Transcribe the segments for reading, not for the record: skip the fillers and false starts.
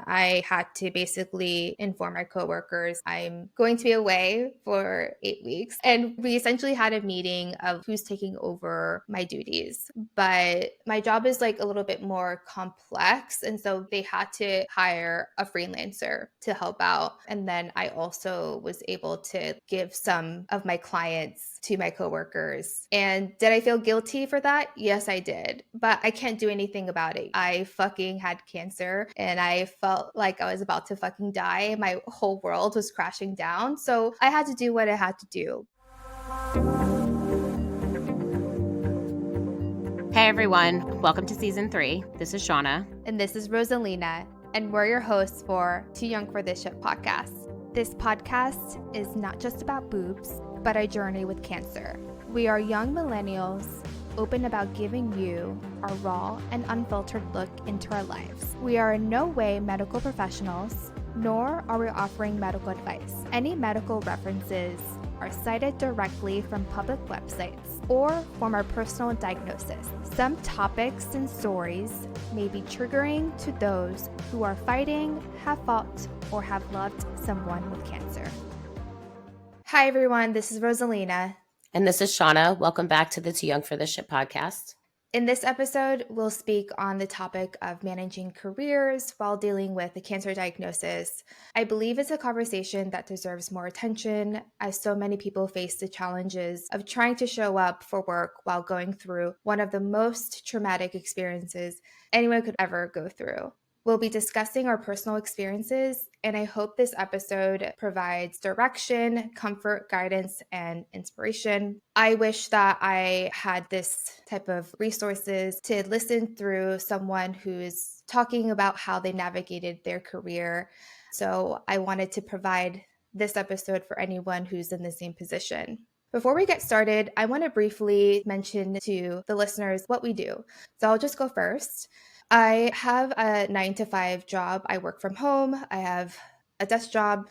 I had to basically inform my coworkers I'm going to be away for 8 weeks. And we essentially had a meeting of who's taking over my duties. But my job is like a little bit more complex. And so they had to hire a freelancer to help out. And then I also was able to give some of my clients to my coworkers. And did I feel guilty for that? Yes, I did. But I can't do anything about it. I fucking had cancer and I felt like I was about to fucking die. My whole world was crashing down. So I had to do what I had to do. Hey everyone, welcome to season 3. This is Shauna. And this is Rosalina, and we're your hosts for Too Young for This Shit podcast. This podcast is not just about boobs, but our journey with cancer. We are young millennials, open about giving you a raw and unfiltered look into our lives. We are in no way medical professionals, nor are we offering medical advice. Any medical references are cited directly from public websites or from our personal diagnosis. Some topics and stories may be triggering to those who are fighting, have fought, or have loved someone with cancer. Hi everyone, this is Rosalina. And this is Shauna. Welcome back to the Too Young for This Shit podcast. In this episode, we'll speak on the topic of managing careers while dealing with a cancer diagnosis. I believe it's a conversation that deserves more attention, as so many people face the challenges of trying to show up for work while going through one of the most traumatic experiences anyone could ever go through. We'll be discussing our personal experiences, and I hope this episode provides direction, comfort, guidance, and inspiration. I wish that I had this type of resources to listen through someone who's talking about how they navigated their career. So I wanted to provide this episode for anyone who's in the same position. Before we get started, I want to briefly mention to the listeners what we do. So I'll just go first. I have a 9-to-5 job. I work from home. I have a desk job,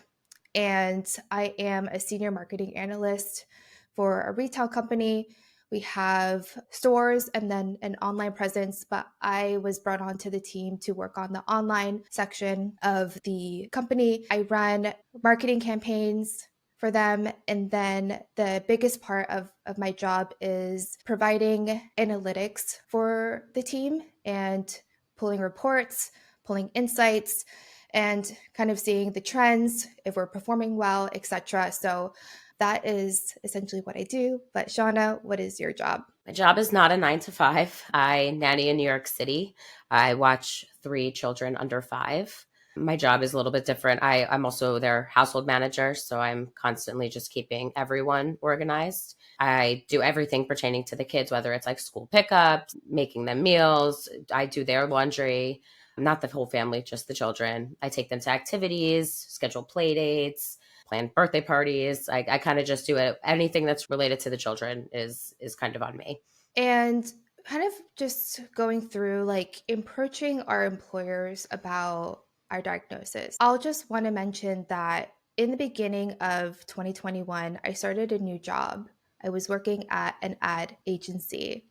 and I am a senior marketing analyst for a retail company. We have stores and then an online presence, but I was brought onto the team to work on the online section of the company. I run marketing campaigns for them. And then the biggest part of my job is providing analytics for the team and pulling reports, pulling insights, and kind of seeing the trends, if we're performing well, etc. So that is essentially what I do. But Shauna, what is your job? My job is not a 9-to-5. I nanny in New York City. I watch 3 children under 5. My job is a little bit different. I'm also their household manager, so I'm constantly just keeping everyone organized. I do everything pertaining to the kids, whether it's like school pickups, making them meals. I do their laundry, not the whole family, just the children. I take them to activities, schedule play dates, plan birthday parties. I kind of just do it. Anything that's related to the children is kind of on me. And kind of just going through like approaching our employers about our diagnosis. I'll just want to mention that in the beginning of 2021, I started a new job. I was working at an ad agency,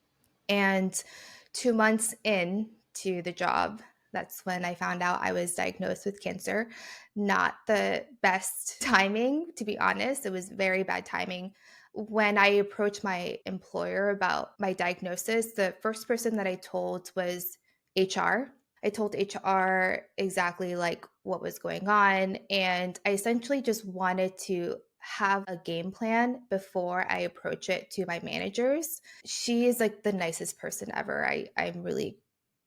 and 2 months into the job, that's when I found out I was diagnosed with cancer. Not the best timing, to be honest. It was very bad timing. When I approached my employer about my diagnosis, the first person that I told was HR. I told HR exactly like what was going on, and I essentially just wanted to have a game plan before I approach it to my managers. She is like the nicest person ever. I'm really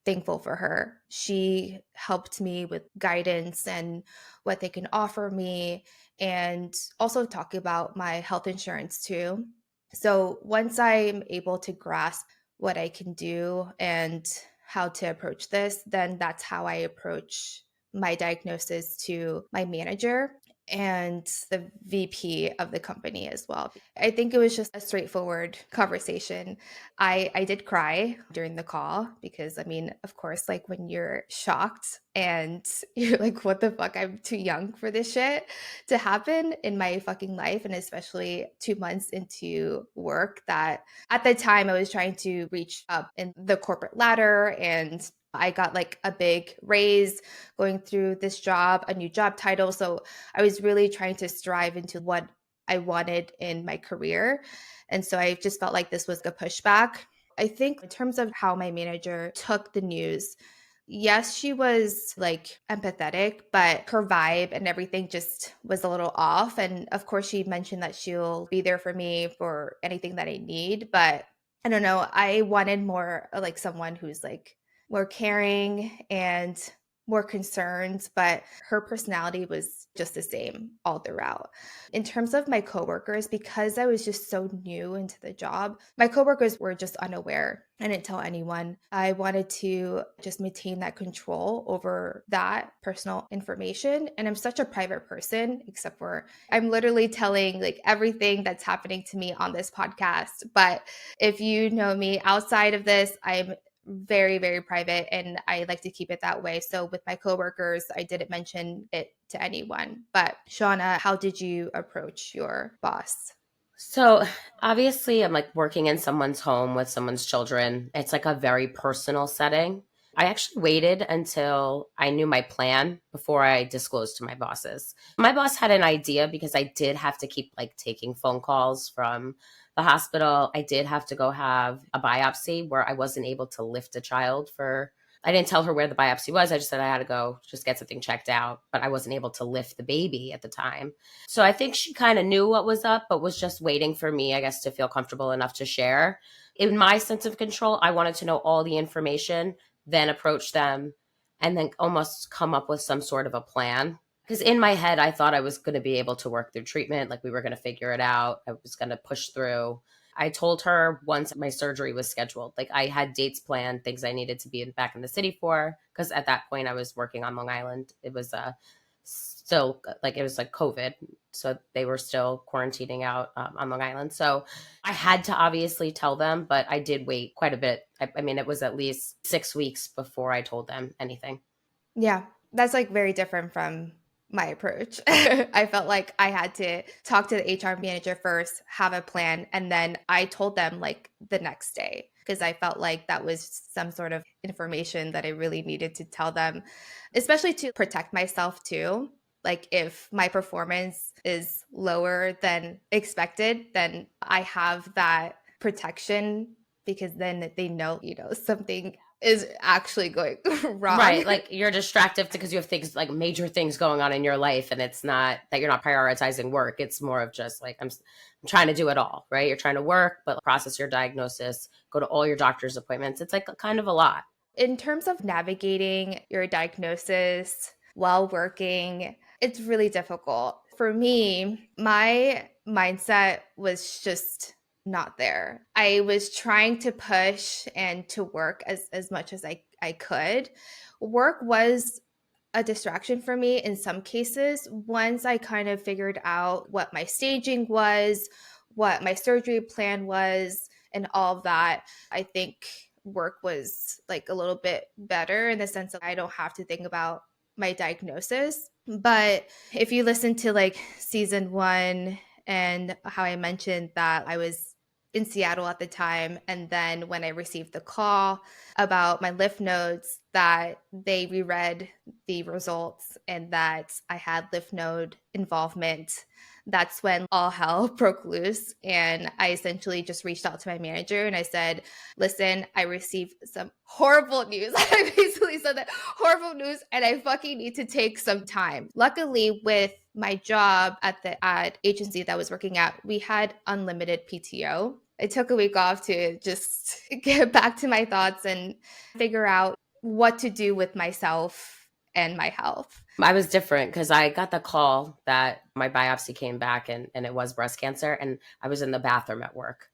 thankful for her. She helped me with guidance and what they can offer me, and also talk about my health insurance too. So once I'm able to grasp what I can do and how to approach this, then that's how I approach my diagnosis to my manager and the VP of the company as well. I think it was just a straightforward conversation. I did cry during the call because, I mean, of course, like when you're shocked and you're like, what the fuck? I'm too young for this shit to happen in my fucking life. And especially 2 months into work, that at the time I was trying to reach up in the corporate ladder and I got like a big raise going through this job, a new job title. So I was really trying to strive into what I wanted in my career. And so I just felt like this was a pushback. I think in terms of how my manager took the news, yes, she was like empathetic, but her vibe and everything just was a little off. And of course, she mentioned that she'll be there for me for anything that I need. But I don't know. I wanted more like someone who's like more caring and more concerned, but her personality was just the same all throughout. In terms of my coworkers, because I was just so new into the job, my coworkers were just unaware. I didn't tell anyone. I wanted to just maintain that control over that personal information. And I'm such a private person, except for I'm literally telling like everything that's happening to me on this podcast. But if you know me outside of this, I'm very, very private and I like to keep it that way. So with my coworkers, I didn't mention it to anyone. But Shauna, how did you approach your boss? So obviously, I'm like working in someone's home with someone's children. It's like a very personal setting. I actually waited until I knew my plan before I disclosed to my bosses. My boss had an idea because I did have to keep like taking phone calls from the hospital. I did have to go have a biopsy where I wasn't able to lift a child for. I didn't tell her where the biopsy was. I just said I had to go just get something checked out, but I wasn't able to lift the baby at the time. So I think she kind of knew what was up, but was just waiting for me, I guess, to feel comfortable enough to share. In my sense of control, I wanted to know all the information, then approach them, and then almost come up with some sort of a plan. Because in my head, I thought I was going to be able to work through treatment, like we were going to figure it out. I was going to push through. I told her once my surgery was scheduled, like I had dates planned, things I needed to be back in the city for. Because at that point, I was working on Long Island. It was still like it was like COVID, so they were still quarantining out on Long Island. So I had to obviously tell them, but I did wait quite a bit. I mean, it was at least 6 weeks before I told them anything. Yeah, that's like very different from my approach. I felt like I had to talk to the HR manager first, have a plan, and then I told them like the next day because I felt like that was some sort of information that I really needed to tell them, especially to protect myself too. Like if my performance is lower than expected, then I have that protection because then they know, something is actually going wrong. Right, like you're distracted because you have things like major things going on in your life, and it's not that you're not prioritizing work. It's more of just like I'm trying to do it all, right? You're trying to work, but process your diagnosis, go to all your doctor's appointments. It's like kind of a lot. In terms of navigating your diagnosis while working, it's really difficult. For me, my mindset was just not there. I was trying to push and to work as much as I could. Work was a distraction for me in some cases. Once I kind of figured out what my staging was, what my surgery plan was, and all of that, I think work was like a little bit better in the sense that I don't have to think about my diagnosis. But if you listen to like season one and how I mentioned that I was in Seattle at the time, and then when I received the call about my lymph nodes, that they reread the results and that I had lymph node involvement, that's when all hell broke loose. And I essentially just reached out to my manager and I said, listen, I received some horrible news. I basically said that horrible news and I fucking need to take some time. Luckily, with my job at the ad agency that I was working at, we had unlimited PTO. I took a week off to just get back to my thoughts and figure out what to do with myself and my health. I was different because I got the call that my biopsy came back and it was breast cancer, and I was in the bathroom at work.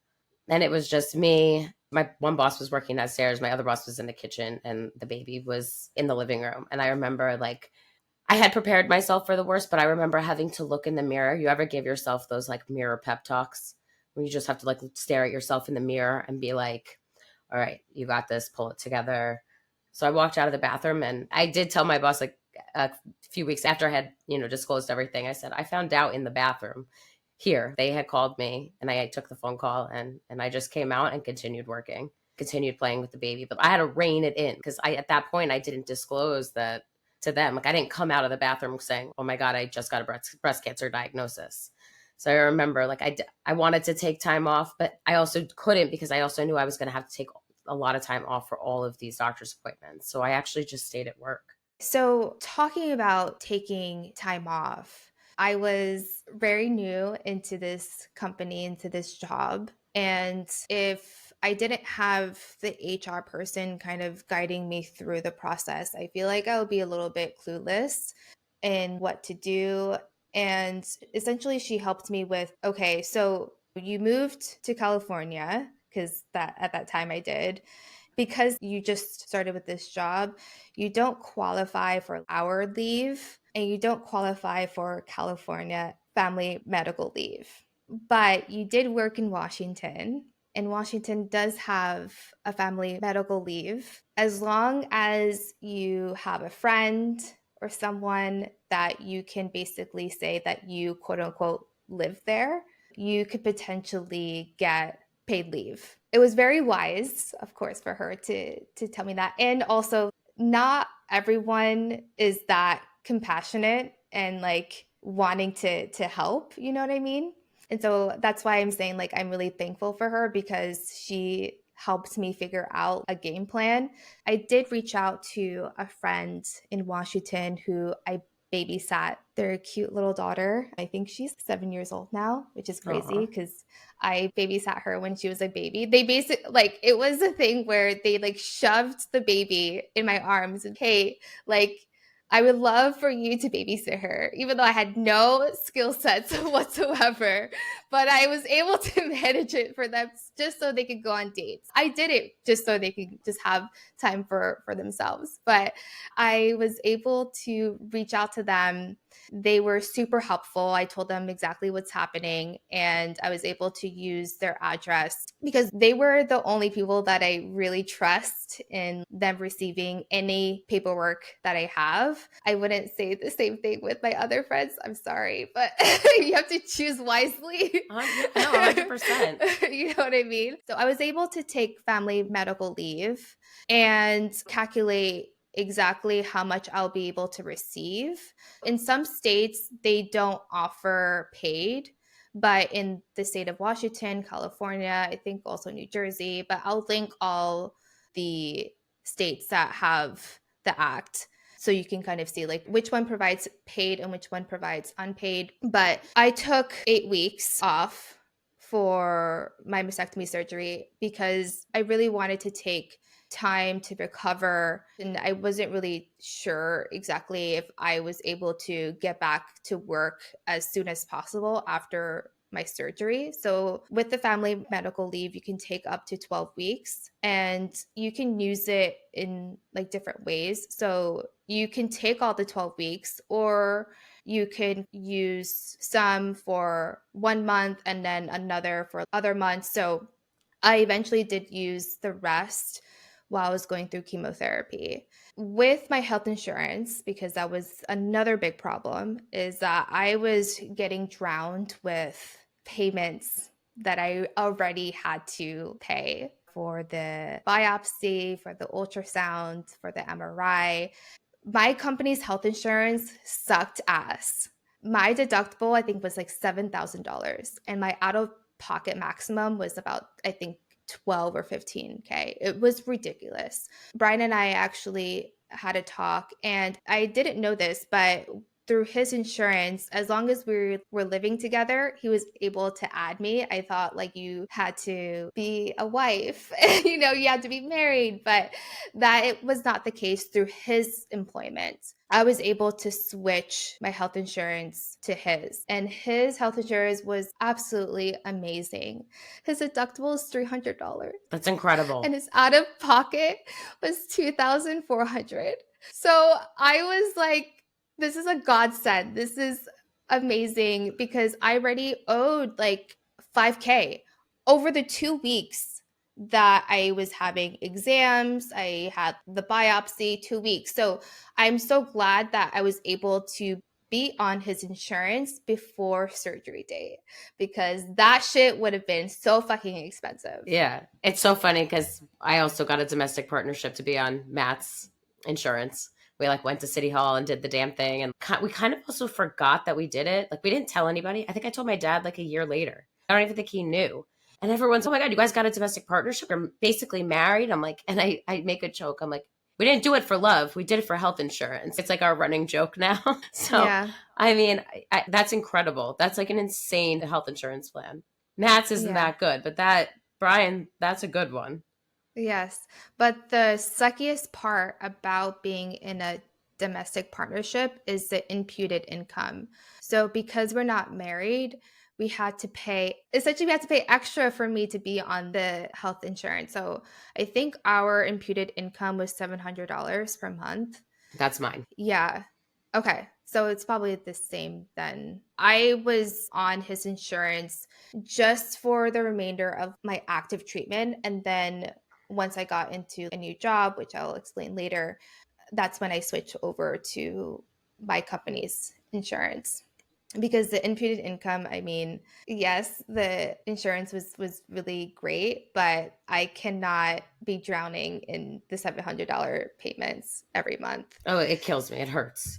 And it was just me. My one boss was working downstairs, my other boss was in the kitchen, and the baby was in the living room. And I remember like I had prepared myself for the worst, but I remember having to look in the mirror. You ever give yourself those like mirror pep talks where you just have to like stare at yourself in the mirror and be like, all right, you got this, pull it together. So I walked out of the bathroom and I did tell my boss like a few weeks after I had, disclosed everything. I said, I found out in the bathroom here. They had called me and I took the phone call and I just came out and continued working. continued playing with the baby. But I had to rein it in because at that point, I didn't disclose that to them. Like, I didn't come out of the bathroom saying, oh my God, I just got a breast cancer diagnosis. So I remember, like, I wanted to take time off, but I also couldn't because I also knew I was going to have to take a lot of time off for all of these doctor's appointments. So I actually just stayed at work. So, talking about taking time off, I was very new into this company, into this job. And if I didn't have the HR person kind of guiding me through the process, I feel like I would be a little bit clueless in what to do. And essentially, she helped me with, okay, so you moved to California, because that at that time I did, because you just started with this job, you don't qualify for hour leave and you don't qualify for California family medical leave. But you did work in Washington, and Washington does have a family medical leave as long as you have a friend or someone that you can basically say that you quote unquote live there, you could potentially get paid leave. It was very wise, of course, for her to tell me that. And also, not everyone is that compassionate and like wanting to help, you know what I mean? And so that's why I'm saying like I'm really thankful for her because she helped me figure out a game plan. I did reach out to a friend in Washington who I babysat their cute little daughter. I think she's 7 years old now, which is crazy Aw. because I babysat her when she was a baby. They basically like it was a thing where they like shoved the baby in my arms and hey, like I would love for you to babysit her, even though I had no skill sets whatsoever. But I was able to manage it for them just so they could go on dates. I did it just so they could just have time for themselves. But I was able to reach out to them. They were super helpful. I told them exactly what's happening, and I was able to use their address because they were the only people that I really trust in them receiving any paperwork that I have. I wouldn't say the same thing with my other friends. I'm sorry, but you have to choose wisely. No, 100%. You know what I mean? So I was able to take family medical leave and calculate exactly how much I'll be able to receive. In some states, they don't offer paid, but in the state of Washington, California, I think also New Jersey, but I'll link all the states that have the act so you can kind of see like which one provides paid and which one provides unpaid. But I took 8 weeks off for my mastectomy surgery because I really wanted to take time to recover. And I wasn't really sure exactly if I was able to get back to work as soon as possible after my surgery. So, with the family medical leave, you can take up to 12 weeks and you can use it in like different ways. So, you can take all the 12 weeks or you can use some for 1 month and then another for other months. So, I eventually did use the rest while I was going through chemotherapy. With my health insurance, because that was another big problem, is that I was getting drowned with payments that I already had to pay for the biopsy, for the ultrasound, for the MRI. My company's health insurance sucked ass. My deductible, I think, was like $7,000, and my out of pocket maximum was about, I think, 12 or 15K. It was ridiculous. Brian and I actually had a talk, and I didn't know this, but through his insurance, as long as we were living together, he was able to add me. I thought like you had to be a wife, you had to be married, but that it was not the case through his employment. I was able to switch my health insurance to his, and his health insurance was absolutely amazing. His deductible is $300 That's incredible. and his out of pocket was 2,400. So I was like, this is a godsend. This is amazing because I already owed like 5K over the 2 weeks that I was having exams. I had the biopsy 2 weeks. So I'm so glad that I was able to be on his insurance before surgery date, because that shit would have been so fucking expensive. Yeah. It's so funny because I also got a domestic partnership to be on Matt's insurance. We like went to City Hall and did the damn thing. And we kind of also forgot that we did it. Like we didn't tell anybody. I think I told my dad like a year later. I don't even think he knew. And everyone's, oh my God, you guys got a domestic partnership? You're basically married. I'm like, and I make a joke. I'm like, we didn't do it for love. We did it for health insurance. It's like our running joke now. So, Yeah. I mean, that's incredible. That's like an insane health insurance plan. Matt's isn't Yeah. that good, but that Brian, that's a good one. Yes. But the suckiest part about being in a domestic partnership is the imputed income. So because we're not married, we had to pay, essentially we had to pay extra for me to be on the health insurance. So I think our imputed income was $700 per month. That's mine. Yeah. Okay. So it's probably the same then. I was on his insurance just for the remainder of my active treatment. And then once I got into a new job, which I'll explain later, that's when I switched over to my company's insurance. Because the imputed income, I mean, yes, the insurance was really great, but I cannot be drowning in the $700 payments every month. Oh, it kills me. It hurts.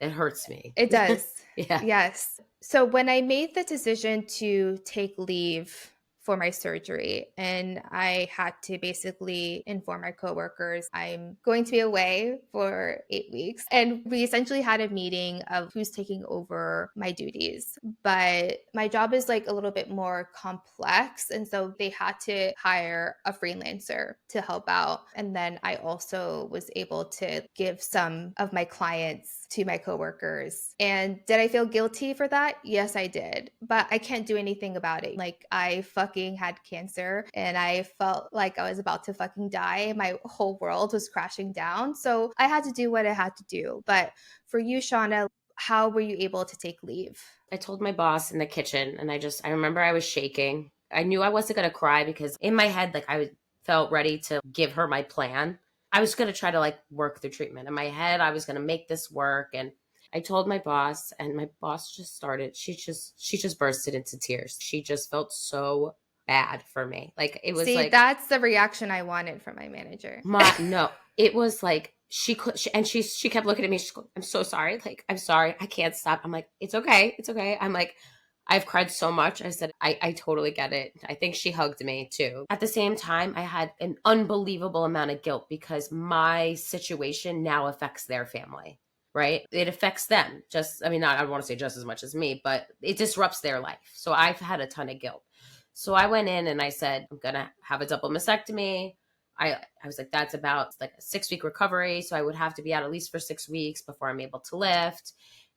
It hurts me. It does. Yeah. Yes. So when I made the decision to take leave for my surgery, and I had to basically inform my coworkers I'm going to be away for 8 weeks. And we essentially had a meeting of who's taking over my duties. But my job is like a little bit more complex. And so they had to hire a freelancer to help out. And then I also was able to give some of my clients to my coworkers. And did I feel guilty for that? Yes, I did. But I can't do anything about it. Like, I fucking had cancer and I felt like I was about to fucking die. My whole world was crashing down. So I had to do what I had to do. But for you, Shauna, how were you able to take leave? I told my boss in the kitchen and I remember I was shaking. I knew I wasn't going to cry because in my head, like felt ready to give her my plan. I was going to try to like work through treatment. In my head, I was going to make this work. And I told my boss and my boss just started, she just bursted into tears. She just felt so bad for me. Like it was See, like, that's the reaction I wanted from my manager. no, it was like she kept looking at me. She's going, I'm so sorry. Like, I'm sorry. I can't stop. I'm like, it's okay. It's okay. I'm like, I've cried so much. I said, I totally get it. I think she hugged me too. At the same time, I had an unbelievable amount of guilt because my situation now affects their family, right? It affects them. Just, I mean, not, I don't want to say just as much as me, but it disrupts their life. So I've had a ton of guilt. So I went in and I said, I'm going to have a double mastectomy. I was like, that's about like a 6 week recovery. So I would have to be out at least for 6 weeks before I'm able to lift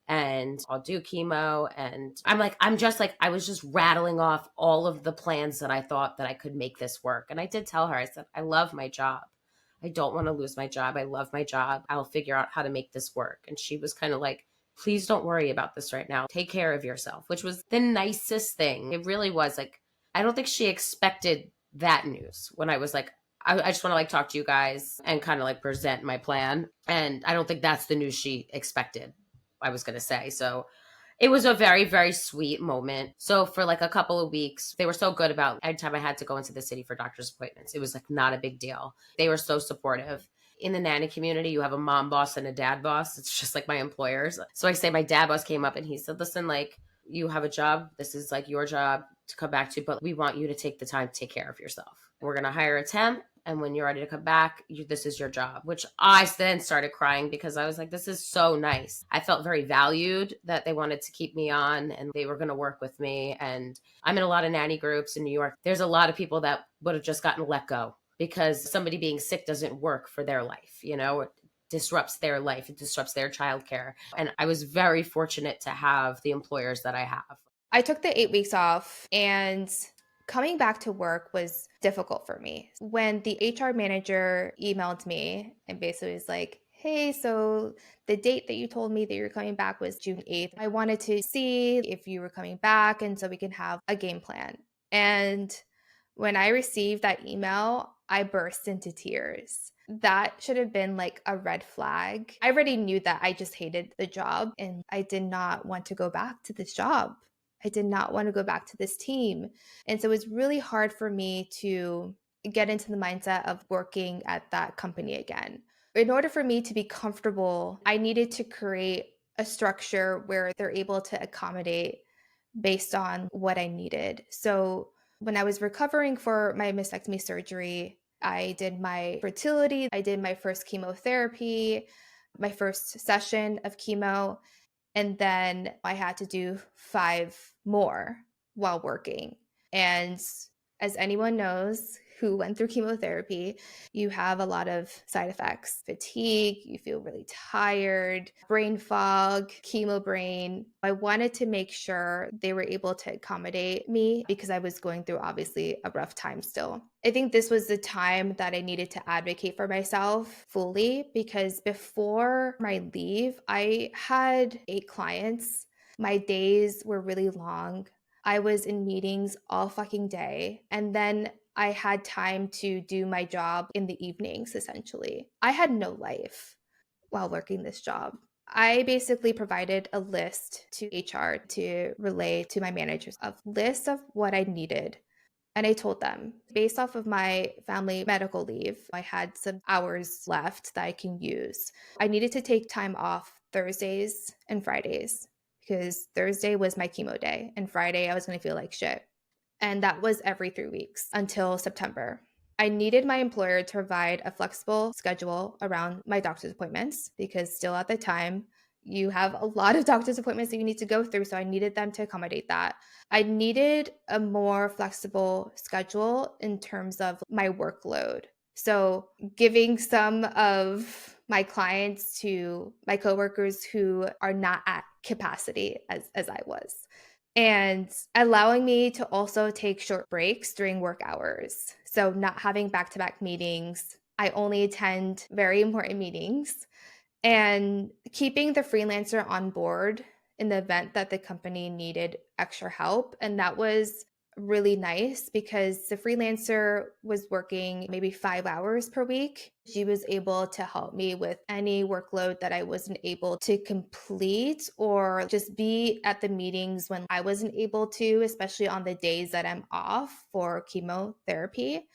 and I'll do chemo. And I'm just like, I was just rattling off all of the plans that I thought that I could make this work. And I did tell her, I said, I love my job. I don't want to lose my job. I love my job. I'll figure out how to make this work. And she was kind of like, please don't worry about this right now. Take care of yourself, which was the nicest thing. It really was like, I don't think she expected that news when I was like, I just want to like talk to you guys and kind of like present my plan. And I don't think that's the news she expected, I was going to say. So it was a very, very sweet moment. So for like a couple of weeks, they were so good about every time I had to go into the city for doctor's appointments. It was like not a big deal. They were so supportive. In the nanny community, you have a mom boss and a dad boss. It's just like my employers. So I say my dad boss came up and he said, listen, like you have a job. This is like your job to come back to, but we want you to take the time to take care of yourself. We're going to hire a temp. And when you're ready to come back, this is your job, which I then started crying because I was like, this is so nice. I felt very valued that they wanted to keep me on and they were going to work with me. And I'm in a lot of nanny groups in New York. There's a lot of people that would have just gotten let go because somebody being sick doesn't work for their life, it disrupts their life. It disrupts their childcare. And I was very fortunate to have the employers that I have. I took the 8 weeks off and coming back to work was difficult for me. When the HR manager emailed me and basically was like, hey, so the date that you told me that you were coming back was June 8th. I wanted to see if you were coming back and so we can have a game plan. And when I received that email, I burst into tears. that should have been like a red flag. I already knew that I just hated the job and I did not want to go back to this job. I did not want to go back to this team. And so it was really hard for me to get into the mindset of working at that company again. In order for me to be comfortable, I needed to create a structure where they're able to accommodate based on what I needed. So when I was recovering for my mastectomy surgery, I did my fertility, I did my first chemotherapy, my first session of chemo, and then I had to do 5 more while working. And as anyone knows who went through chemotherapy, you have a lot of side effects, fatigue, you feel really tired, brain fog, chemo brain. I wanted to make sure they were able to accommodate me because I was going through obviously a rough time still. I think this was the time that I needed to advocate for myself fully because before my leave, I had 8 clients. My days were really long. I was in meetings all fucking day. And then I had time to do my job in the evenings, essentially. I had no life while working this job. I basically provided a list to HR to relay to my managers of list of what I needed. And I told them, based off of my family medical leave, I had some hours left that I can use. I needed to take time off Thursdays and Fridays because Thursday was my chemo day and Friday I was going to feel like shit. And that was every 3 weeks until September. I needed my employer to provide a flexible schedule around my doctor's appointments because still at the time, you have a lot of doctor's appointments that you need to go through. So I needed them to accommodate that. I needed a more flexible schedule in terms of my workload. So giving some of my clients to my coworkers who are not at capacity as I was and allowing me to also take short breaks during work hours. So, not having back to back meetings. I only attend very important meetings and keeping the freelancer on board in the event that the company needed extra help. And that was really nice because the freelancer was working maybe 5 hours per week. She was able to help me with any workload that I wasn't able to complete or just be at the meetings when I wasn't able to, especially on the days that I'm off for chemotherapy.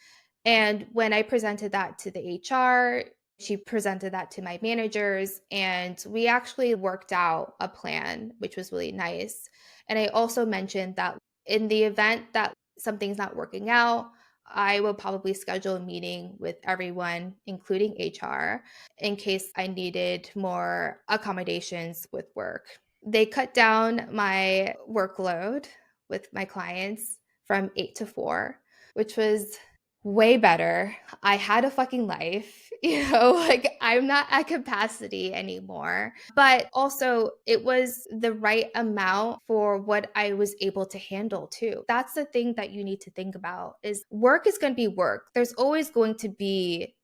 And when I presented that to the HR, she presented that to my managers, and we actually worked out a plan, which was really nice. And I also mentioned that in the event that something's not working out, I will probably schedule a meeting with everyone, including HR, in case I needed more accommodations with work. They cut down my workload with my clients from 8 to 4, which was way better. I had a fucking life, like I'm not at capacity anymore. But also, it was the right amount for what I was able to handle too. That's the thing that you need to think about is work is going to be work. There's always going to be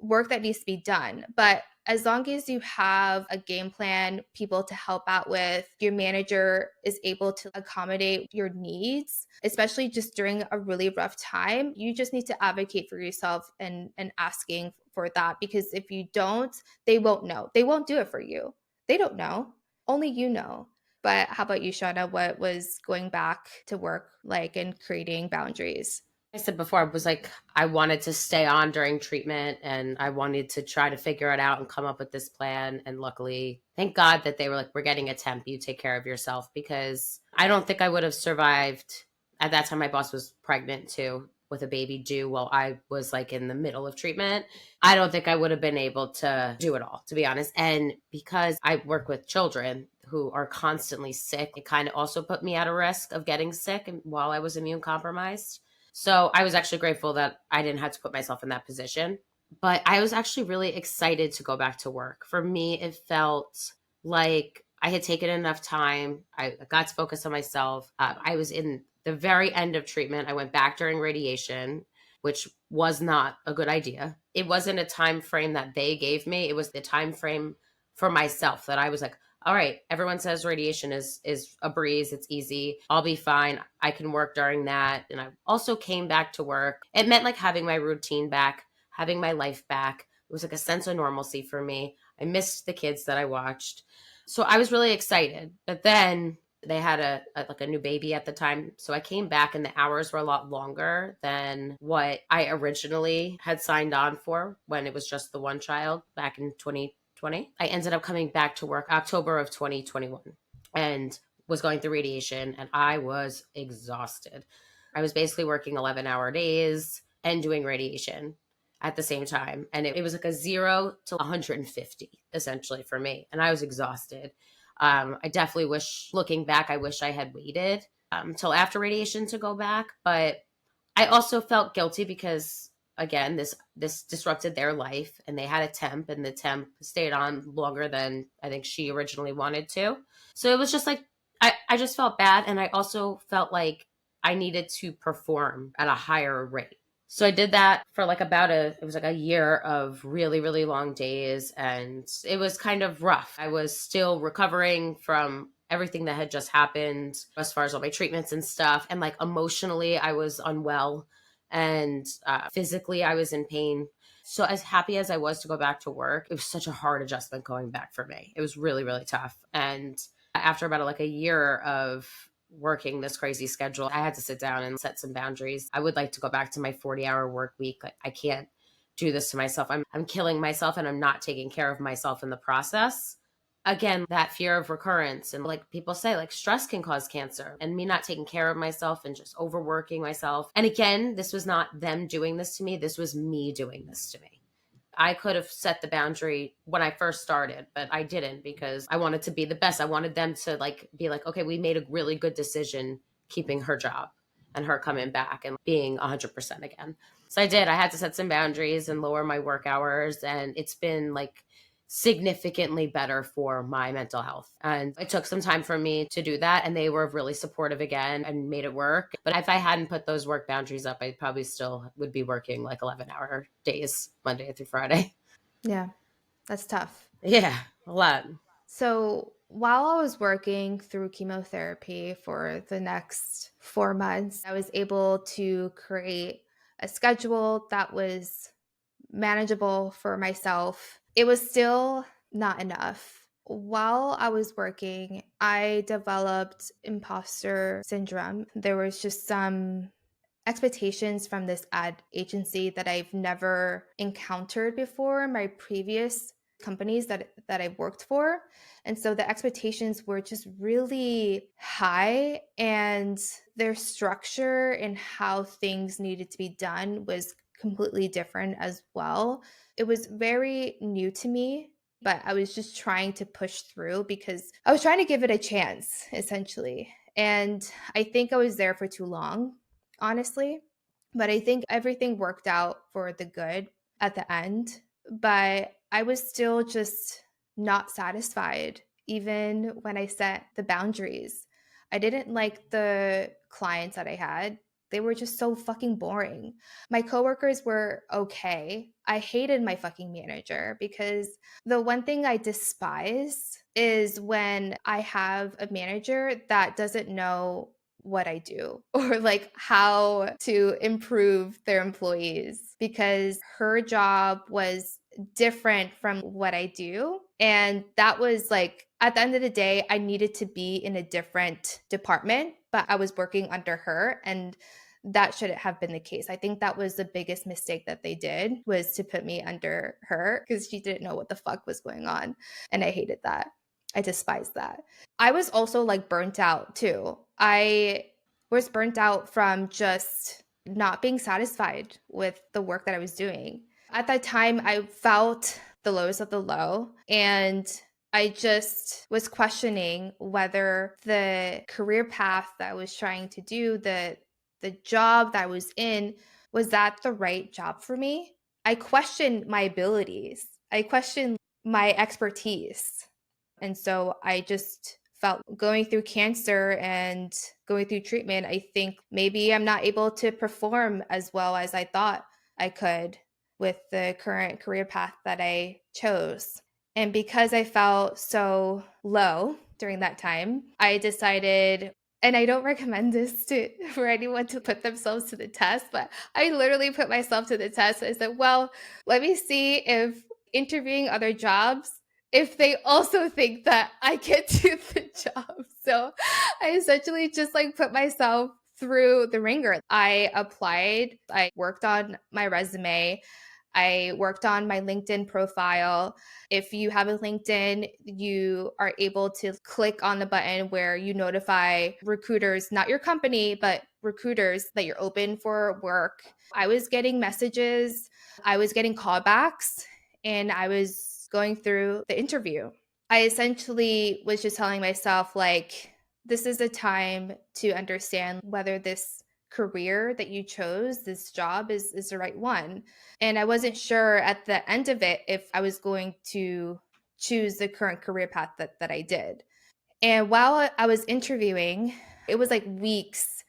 work that needs to be done, but as long as you have a game plan, people to help out with, your manager is able to accommodate your needs, especially just during a really rough time, you just need to advocate for yourself and asking for that because if you don't, they won't know. They won't do it for you. They don't know. Only you know. But how about you, Shauna? What was going back to work like and creating boundaries? I said before, I was like, I wanted to stay on during treatment and I wanted to try to figure it out and come up with this plan. And luckily, thank God that they were like, we're getting a temp, you take care of yourself, because I don't think I would have survived. At that time, my boss was pregnant too with a baby due while I was like in the middle of treatment. I don't think I would have been able to do it all, to be honest. And because I work with children who are constantly sick, it kind of also put me at a risk of getting sick while I was immune compromised. So I was actually grateful that I didn't have to put myself in that position. But I was actually really excited to go back to work. For me, it felt like I had taken enough time. I got to focus on myself. I was in the very end of treatment. I went back during radiation, which was not a good idea. It wasn't a time frame that they gave me. It was the time frame for myself that I was like, all right, everyone says radiation is a breeze, it's easy, I'll be fine, I can work during that. And I also came back to work. It meant like having my routine back, having my life back, It was like a sense of normalcy for me. I missed the kids that I watched. So I was really excited. But then they had like a new baby at the time. So I came back and the hours were a lot longer than what I originally had signed on for when it was just the one child back in 2020. I ended up coming back to work October of 2021 and was going through radiation, and I was exhausted. I was basically working 11-hour days and doing radiation at the same time. And it was like a 0 to 150 essentially for me. And I was exhausted. I definitely wish, looking back, I wish I had waited till after radiation to go back. But I also felt guilty because, again, this disrupted their life, and they had a temp, and the temp stayed on longer than I think she originally wanted to. So it was just like I just felt bad, and I also felt like I needed to perform at a higher rate. So I did that for like it was like a year of really, really long days, and it was kind of rough. I was still recovering from everything that had just happened as far as all my treatments and stuff. And like emotionally, I was unwell, and physically, I was in pain. So as happy as I was to go back to work, it was such a hard adjustment going back for me. It was really, really tough. And after about like a year of working this crazy schedule, I had to sit down and set some boundaries. I would like to go back to my 40-hour work week. Like, I can't do this to myself. I'm killing myself, and I'm not taking care of myself in the process. Again, that fear of recurrence, and like people say, like stress can cause cancer, and me not taking care of myself and just overworking myself. And again, this was not them doing this to me. This was me doing this to me. I could have set the boundary when I first started, but I didn't because I wanted to be the best. I wanted them to like be like, okay, we made a really good decision keeping her job and her coming back and being 100% again. So I did. I had to set some boundaries and lower my work hours, and it's been like significantly better for my mental health. And it took some time for me to do that. And they were really supportive again and made it work. But if I hadn't put those work boundaries up, I probably still would be working like 11-hour days, Monday through Friday. Yeah, that's tough. Yeah, a lot. So while I was working through chemotherapy for the next 4 months, I was able to create a schedule that was manageable for myself. It was still not enough. While I was working, I developed imposter syndrome. There was just some expectations from this ad agency that I've never encountered before in my previous companies that I've worked for. And so the expectations were just really high, and their structure and how things needed to be done was completely different as well. It was very new to me, but I was just trying to push through because I was trying to give it a chance, essentially. And I think I was there for too long, honestly. But I think everything worked out for the good at the end. But I was still just not satisfied, even when I set the boundaries. I didn't like the clients that I had. They were just so fucking boring. My coworkers were okay. I hated my fucking manager because the one thing I despise is when I have a manager that doesn't know what I do or like how to improve their employees, because her job was different from what I do. And that was like, at the end of the day, I needed to be in a different department, but I was working under her. And that shouldn't have been the case. I think that was the biggest mistake that they did, was to put me under her because she didn't know what the fuck was going on. And I hated that. I despised that. I was also like burnt out too. I was burnt out from just not being satisfied with the work that I was doing. At that time, I felt the lowest of the low, and I just was questioning whether the career path that I was trying to do, the job that I was in, was that the right job for me? I questioned my abilities. I questioned my expertise. And so I just felt, going through cancer and going through treatment, I think maybe I'm not able to perform as well as I thought I could with the current career path that I chose. And because I felt so low during that time, I decided And I don't recommend this to for anyone to put themselves to the test, but I literally put myself to the test. I said, well, let me see if interviewing other jobs, if they also think that I can do the job. So I essentially just like put myself through the ringer. I applied, I worked on my resume, I worked on my LinkedIn profile. If you have a LinkedIn, you are able to click on the button where you notify recruiters, not your company, but recruiters that you're open for work. I was getting messages, I was getting callbacks, and I was going through the interview. I essentially was just telling myself, like, this is a time to understand whether this career that you chose, this job is the right one. And I wasn't sure at the end of it if I was going to choose the current career path that I did. And while I was interviewing, it was like weeks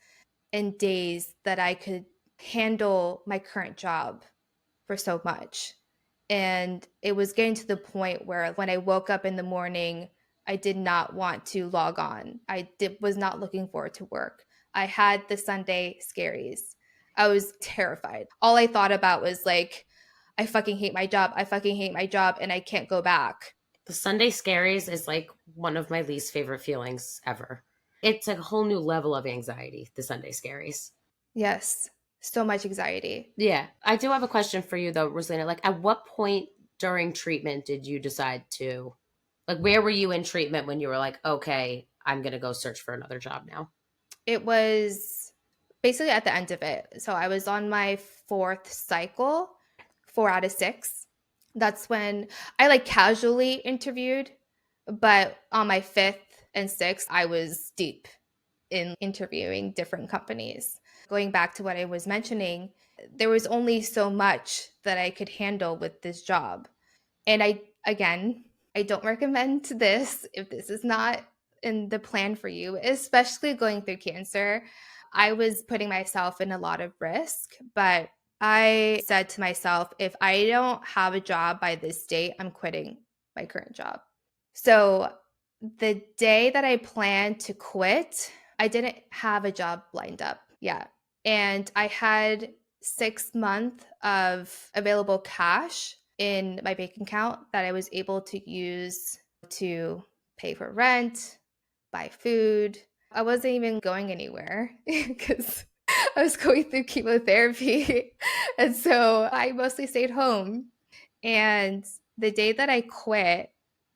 and days that I could handle my current job for so much. And it was getting to the point where when I woke up in the morning, I did not want to log on. Was not looking forward to work. I had the Sunday scaries. I was terrified. All I thought about was like, I fucking hate my job. I fucking hate my job and I can't go back. The Sunday scaries is like one of my least favorite feelings ever. It's a whole new level of anxiety, the Sunday scaries. Yes, so much anxiety. Yeah. I do have a question for you though, Rosalina. Like at what point during treatment did you decide to like where were you in treatment when you were like, okay, I'm gonna go search for another job now? It was basically at the end of it. So I was on my fourth cycle, 4 out of 6. That's when I like casually interviewed, but on my fifth and sixth, I was deep in interviewing different companies. Going back to what I was mentioning, there was only so much that I could handle with this job. And again, I don't recommend this if this is not in the plan for you, especially going through cancer. I was putting myself in a lot of risk, but I said to myself, if I don't have a job by this date, I'm quitting my current job. So the day that I planned to quit, I didn't have a job lined up yet. And I had 6 months of available cash in my bank account that I was able to use to pay for rent, buy food. I wasn't even going anywhere because I was going through chemotherapy. And so I mostly stayed home. And the day that I quit,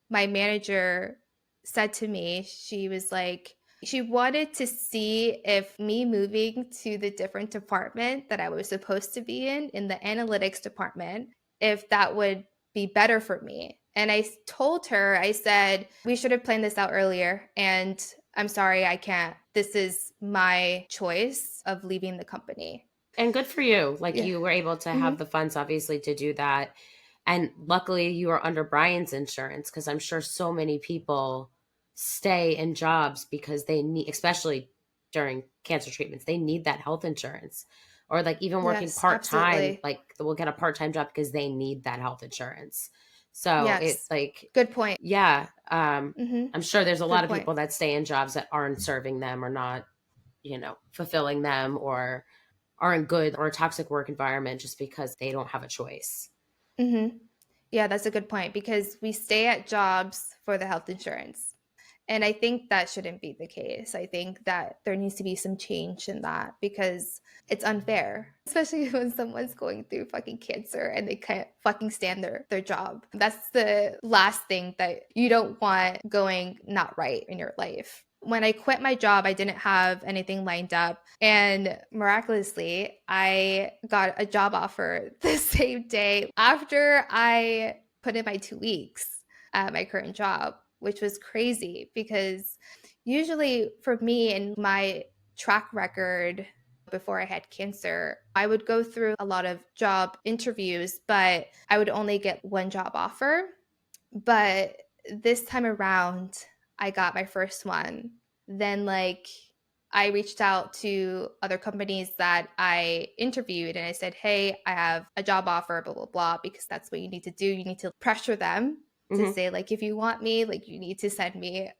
my manager said to me, she was like, she wanted to see if me moving to the different department that I was supposed to be in the analytics department, if that would be better for me. And I told her, I said, we should have planned this out earlier. And I'm sorry, I can't. This is my choice of leaving the company. And good for you. Like Yeah. you were able to have Hmm. the funds obviously to do that. And luckily you are under Brian's insurance because I'm sure so many people stay in jobs because they need, especially during cancer treatments, they need that health insurance. Or like even working Yes, part time, absolutely. like we'll get a part time job because they need that health insurance. So it Yes. like, Good point. yeah, Hmm. I'm sure there's a lot Good of point. people that stay in jobs that aren't serving them or not, fulfilling them or aren't good or a toxic work environment just because they don't have a choice. Hmm. Yeah, that's a good point because we stay at jobs for the health insurance. And I think that shouldn't be the case. I think that there needs to be some change in that because it's unfair, especially when someone's going through fucking cancer and they can't fucking stand their job. That's the last thing that you don't want going not right in your life. When I quit my job, I didn't have anything lined up. And miraculously, I got a job offer the same day after I put in my 2 weeks at my current job, which was crazy because usually for me and my track record before I had cancer, I would go through a lot of job interviews, but I would only get one job offer. But this time around, I got my first one. Then, like, I reached out to other companies that I interviewed and I said, hey, I have a job offer, blah, blah, blah, because that's what you need to do. You need to pressure them. to Hmm. say, like, if you want me, like, you need to send me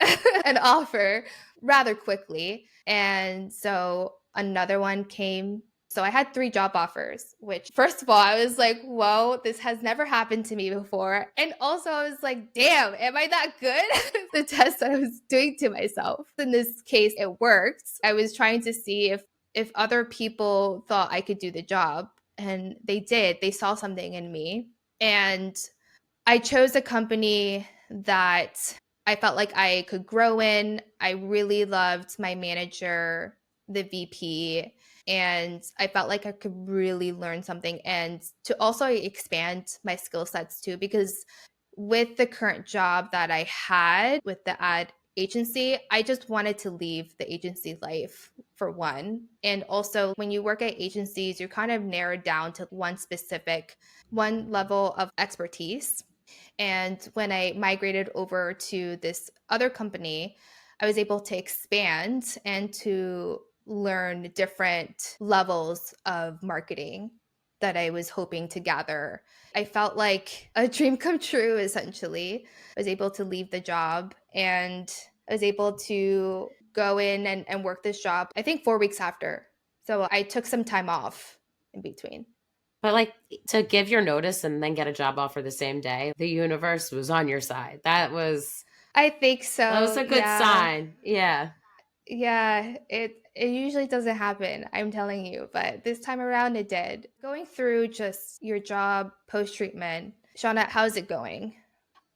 an offer rather quickly. And so another one came. So I had 3 job offers, which, first of all, I was like, whoa, this has never happened to me before. And also I was like, damn, am I that good? The test that I was doing to myself. In this case, it worked. I was trying to see if other people thought I could do the job, and they did. They saw something in me. And I chose a company that I felt like I could grow in. I really loved my manager, the VP, and I felt like I could really learn something and to also expand my skill sets too. Because with the current job that I had with the ad agency, I just wanted to leave the agency life for one. And also, when you work at agencies, you're kind of narrowed down to one level of expertise. And when I migrated over to this other company, I was able to expand and to learn different levels of marketing that I was hoping to gather. I felt like a dream come true, essentially. I was able to leave the job, and I was able to go in and work this job, I think 4 weeks after. So I took some time off in between. But like to give your notice and then get a job offer the same day, the universe was on your side. I think That was so. a good Yeah. sign. Yeah. Yeah, it usually doesn't happen, I'm telling you, but this time around it did. Going through just your job post treatment, Shauna, how's it going?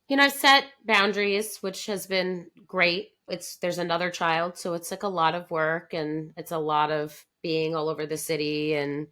I've set boundaries, which has been great. There's another child, so it's like a lot of work and it's a lot of being all over the city and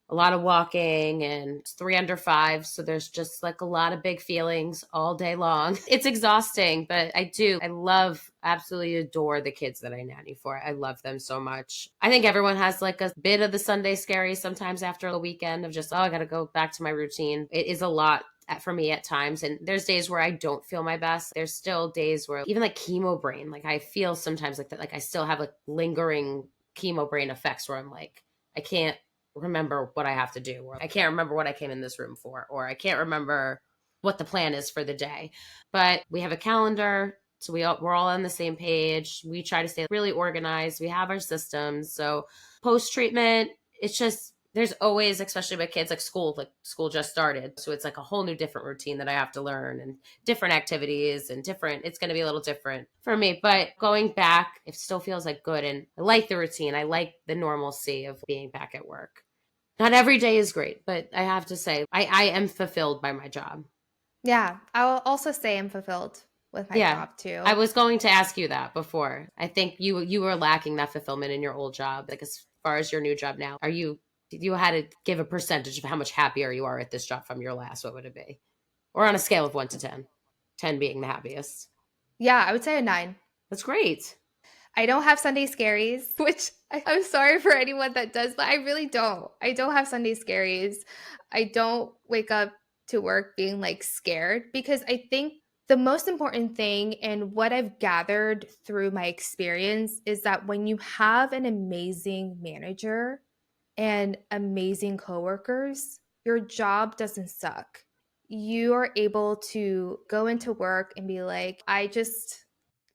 a lot of walking, and it's 3 under 5. So there's just like a lot of big feelings all day long. It's exhausting, but I love, absolutely adore the kids that I nanny for. I love them so much. I think everyone has like a bit of the Sunday scaries sometimes after a weekend of just, oh, I got to go back to my routine. It is a lot for me at times. And there's days where I don't feel my best. There's still days where even like chemo brain, like I feel sometimes like that, like I still have like lingering chemo brain effects where I'm like, I can't remember what I have to do, or I can't remember what I came in this room for, or I can't remember what the plan is for the day. But we have a calendar, so we're all on the same page. We try to stay really organized. We have our systems. So post treatment, it's just there's always, especially with kids, like school just started, so it's like a whole new different routine that I have to learn, and different activities and different. It's going to be a little different for me, but going back, it still feels like good, and I like the routine. I like the normalcy of being back at work. Not every day is great, but I have to say, I am fulfilled by my job. Yeah, I'll also say I'm fulfilled with my Yeah. job I too. was going to ask you that before. I think you were lacking that fulfillment in your old job. Like as far as your new job now, if you had to give a percentage of how much happier you are at this job from your last, what would it be? Or on a scale of 1 to 10, 10 being the happiest. Yeah, I would say a 9. That's great. I don't have Sunday scaries, which I'm sorry for anyone that does, but I really don't. I don't have Sunday scaries. I don't wake up to work being like scared, because I think the most important thing and what I've gathered through my experience is that when you have an amazing manager and amazing coworkers, your job doesn't suck. You are able to go into work and be like, I just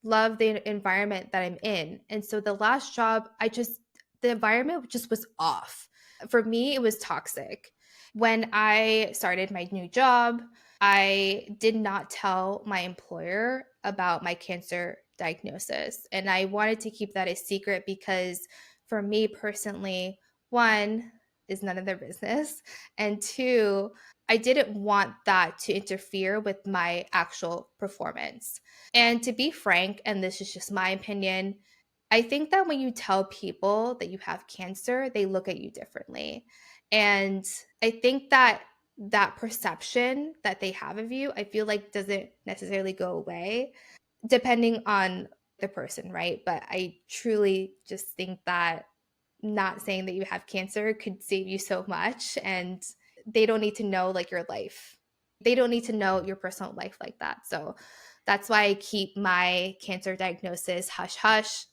love the environment that I'm in. And so the last job, the environment just was off. For me, it was toxic. When I started my new job, I did not tell my employer about my cancer diagnosis. And I wanted to keep that a secret because for me personally, one is none of their business. And two, I didn't want that to interfere with my actual performance. And to be frank, and this is just my opinion, I think that when you tell people that you have cancer, they look at you differently. And I think that that perception that they have of you, I feel like doesn't necessarily go away depending on the person, right? But I truly just think that not saying that you have cancer could save you so much, and they don't need to know like your life. They don't need to know your personal life like that. So that's why I keep my cancer diagnosis hush hush.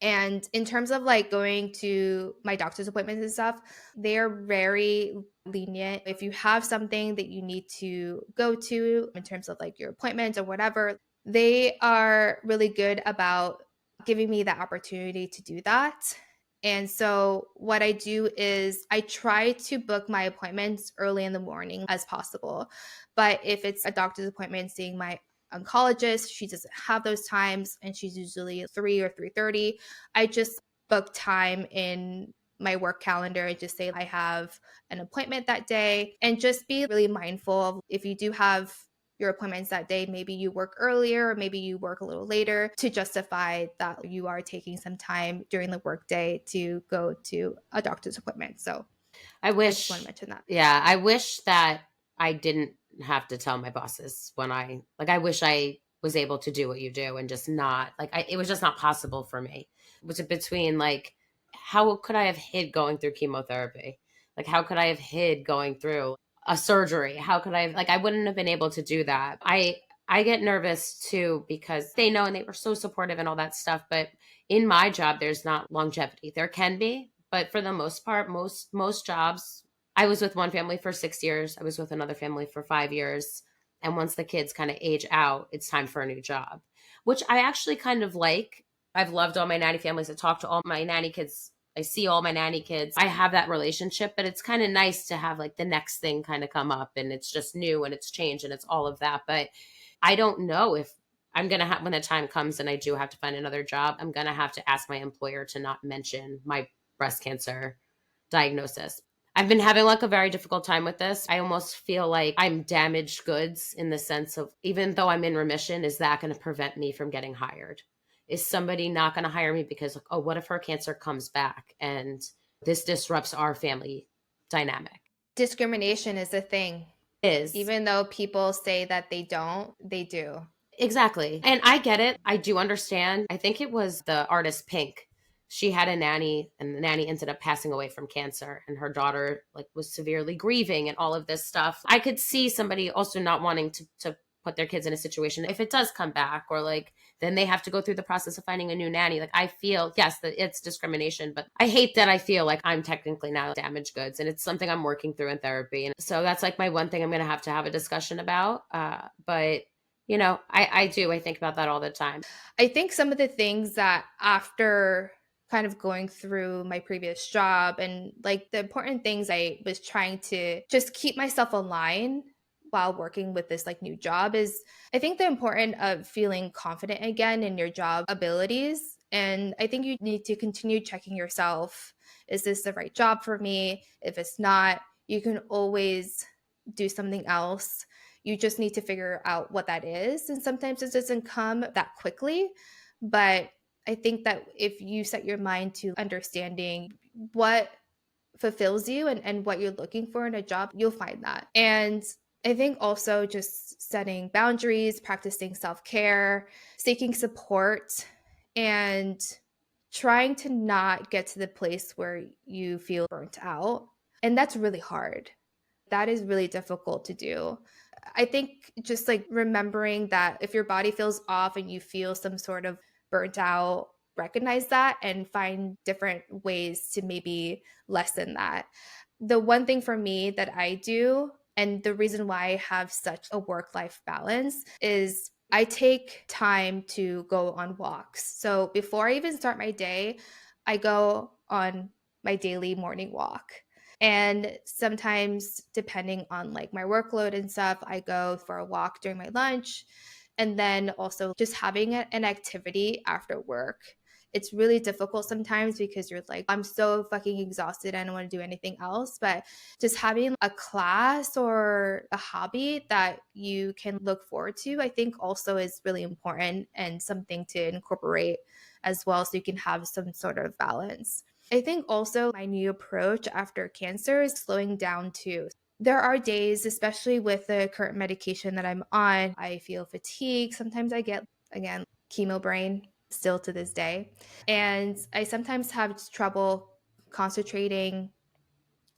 And in terms of like going to my doctor's appointments and stuff, they're very lenient. If you have something that you need to go to in terms of like your appointments or whatever, they are really good about giving me that opportunity to do that. And so what I do is I try to book my appointments early in the morning as possible. But if it's a doctor's appointment seeing my oncologist, she doesn't have those times and she's usually 3 or 3:30. I just book time in my work calendar and just say I have an appointment that day, and just be really mindful of if you do have your appointments that day, maybe you work earlier or maybe you work a little later to justify that you are taking some time during the workday to go to a doctor's appointment. So I I just want to wish, mention that. yeah, I wish that I didn't have to tell my bosses when I wish I was able to do what you do and just not, it was just not possible for me. Was it between like, how could I have hid going through chemotherapy? Like, how could I have hid going through a surgery? How could I have, I wouldn't have been able to do that. I get nervous too because they know and they were so supportive and all that stuff. But in my job, there's not longevity. There can be, but for the most part, most jobs, I was with one family for 6 years. I was with another family for 5 years. And once the kids kind of age out, it's time for a new job, which I actually kind of like. I've loved all my nanny families. I talk to all my nanny kids. I see all my nanny kids. I have that relationship, but it's kind of nice to have like the next thing kind of come up and it's just new and it's changed and it's all of that. But I don't know if I'm going to have, when the time comes and I do have to find another job, I'm going to have to ask my employer to not mention my breast cancer diagnosis. I've been having like a very difficult time with this. I almost feel like I'm damaged goods in the sense of, even though I'm in remission, is that going to prevent me from getting hired? Is somebody not going to hire me because, like, oh, what if her cancer comes back and this disrupts our family dynamic? Discrimination is a thing. Is Even though people say that they don't, they do. Exactly. And I get it. I do understand. I think it was the artist Pink. She had a nanny and the nanny ended up passing away from cancer and her daughter was severely grieving and all of this stuff. I could see somebody also not wanting to put their kids in a situation if it does come back or then they have to go through the process of finding a new nanny. I feel, yes, that it's discrimination, but I hate that I feel like I'm technically now damaged goods and it's something I'm working through in therapy. And so that's my one thing I'm going to have a discussion about. But I think about that all the time. I think some of the things that after kind of going through my previous job and like the important things I was trying to just keep myself aligned while working with this like new job is I think the important of feeling confident again in your job abilities. And I think you need to continue checking yourself. Is this the right job for me? If it's not, you can always do something else. You just need to figure out what that is. And sometimes it doesn't come that quickly. But I think that if you set your mind to understanding what fulfills you and what you're looking for in a job, you'll find that. And I think also just setting boundaries, practicing self care, seeking support, and trying to not get to the place where you feel burnt out. And that's really hard. That is really difficult to do. I think just like remembering that if your body feels off and you feel some sort of burnt out, recognize that and find different ways to maybe lessen that. The one thing for me that I do, and the reason why I have such a work life balance, is I take time to go on walks. So before I even start my day, I go on my daily morning walk. And sometimes, depending on like my workload and stuff, I go for a walk during my lunch. And then also just having an activity after work. It's really difficult sometimes because you're like, I'm so fucking exhausted. I don't want to do anything else. But just having a class or a hobby that you can look forward to, I think also is really important and something to incorporate as well so you can have some sort of balance. I think also my new approach after cancer is slowing down too. There are days, especially with the current medication that I'm on, I feel fatigue. Sometimes I get, again, chemo brain still to this day. And I sometimes have trouble concentrating.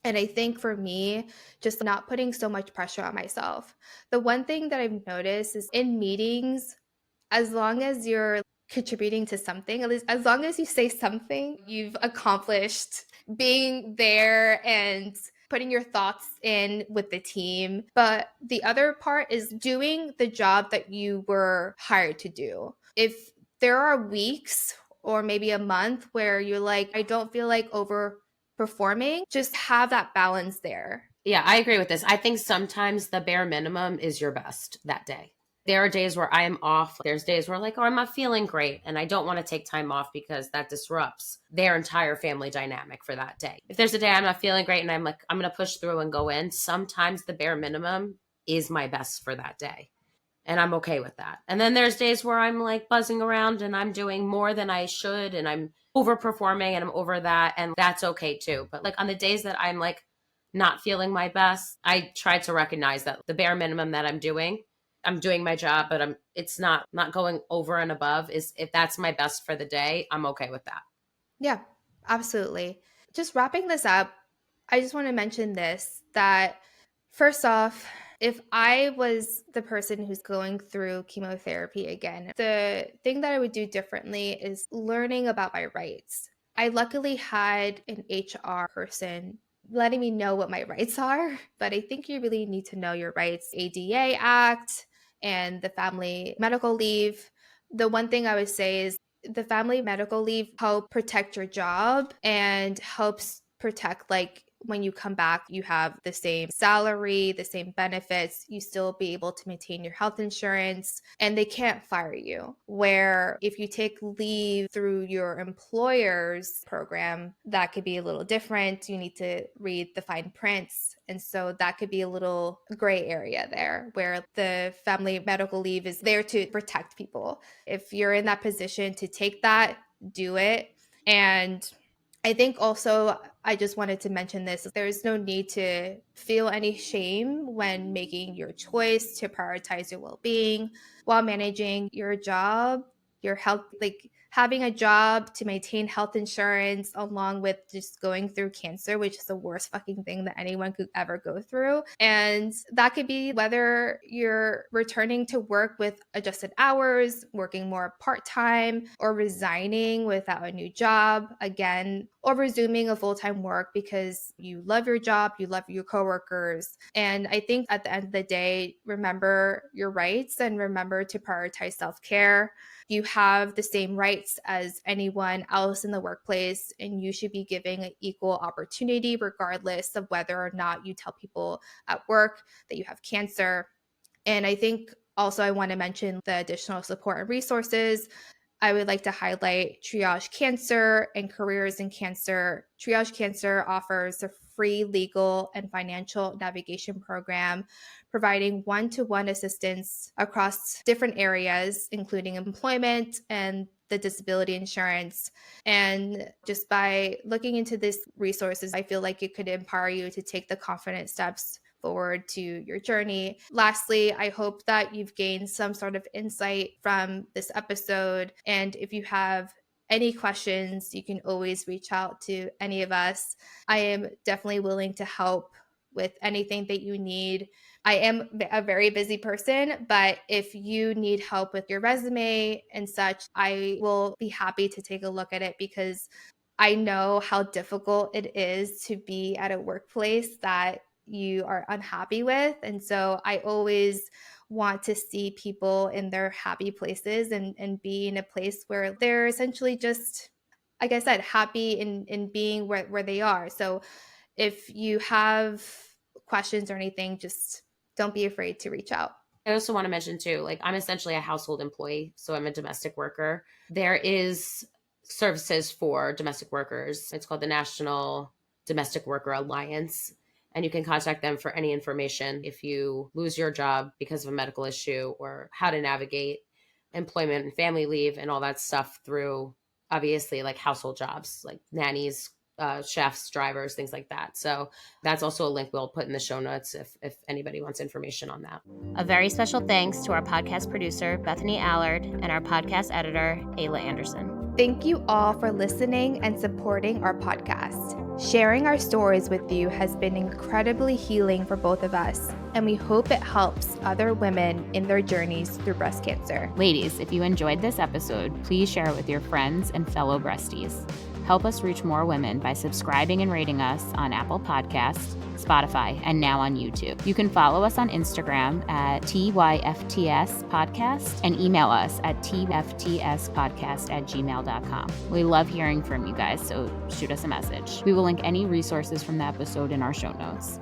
And I think for me, just not putting so much pressure on myself. The one thing that I've noticed is in meetings, as long as you're contributing to something. At least as long as you say something, you've accomplished being there and putting your thoughts in with the team. But the other part is doing the job that you were hired to do. If there are weeks or maybe a month where you're like, I don't feel like overperforming, just have that balance there. Yeah, I agree with this. I think sometimes the bare minimum is your best that day. There are days where I am off. There's days where like, oh, I'm not feeling great and I don't want to take time off because that disrupts their entire family dynamic for that day. If there's a day I'm not feeling great and I'm like, I'm going to push through and go in, sometimes the bare minimum is my best for that day. And I'm okay with that. And then there's days where I'm like buzzing around and I'm doing more than I should and I'm overperforming and I'm over that. And that's okay too. But like on the days that I'm like not feeling my best, I try to recognize that the bare minimum that I'm doing my job, but it's not going over and above. Is if that's my best for the day, I'm okay with that. Yeah, absolutely. Just wrapping this up, I just want to mention this that first off, if I was the person who's going through chemotherapy again, the thing that I would do differently is learning about my rights. I luckily had an HR person letting me know what my rights are, but I think you really need to know your rights. ADA Act and the family medical leave. The one thing I would say is the family medical leave help protect your job and helps protect like when you come back you have the same salary, the same benefits, you still be able to maintain your health insurance and they can't fire you. Where if you take leave through your employer's program, that could be a little different. You need to read the fine prints. And so that could be a little gray area there where the family medical leave is there to protect people. If you're in that position to take that, do it. And I think also, I just wanted to mention this. There's no need to feel any shame when making your choice to prioritize your well being while managing your job, your health, like having a job to maintain health insurance, along with just going through cancer, which is the worst fucking thing that anyone could ever go through. And that could be whether you're returning to work with adjusted hours, working more part time, or resigning without a new job again, or resuming a full time work because you love your job, you love your coworkers. And I think at the end of the day, remember your rights and remember to prioritize self care. You have the same rights as anyone else in the workplace, and you should be giving an equal opportunity, regardless of whether or not you tell people at work that you have cancer. And I think also I want to mention the additional support and resources. I would like to highlight Triage Cancer and Careers in Cancer. Triage Cancer offers a free legal and financial navigation program, providing one-to-one assistance across different areas, including employment and the disability insurance. And just by looking into these resources, I feel like it could empower you to take the confident steps forward to your journey. Lastly, I hope that you've gained some sort of insight from this episode. And if you have any questions, you can always reach out to any of us. I am definitely willing to help with anything that you need. I am a very busy person, but if you need help with your resume and such, I will be happy to take a look at it because I know how difficult it is to be at a workplace that you are unhappy with. And so I always want to see people in their happy places and be in a place where they're essentially just, like I said, happy in being where they are. So if you have questions or anything, just don't be afraid to reach out. I also want to mention too, like I'm essentially a household employee, so I'm a domestic worker. There is services for domestic workers. It's called the National Domestic Worker Alliance, and you can contact them for any information if you lose your job because of a medical issue or how to navigate employment and family leave and all that stuff through obviously like household jobs like nannies, chefs, drivers, things like that. So that's also a link we'll put in the show notes if anybody wants information on that. A very special thanks to our podcast producer, Bethany Allard, and our podcast editor, Ayla Anderson. Thank you all for listening and supporting our podcast. Sharing our stories with you has been incredibly healing for both of us, and we hope it helps other women in their journeys through breast cancer. Ladies, if you enjoyed this episode, please share it with your friends and fellow breasties. Help us reach more women by subscribing and rating us on Apple Podcasts, Spotify, and now on YouTube. You can follow us on Instagram at TYFTS Podcast and email us at tftspodcast@gmail.com. We love hearing from you guys, so shoot us a message. We will link any resources from the episode in our show notes.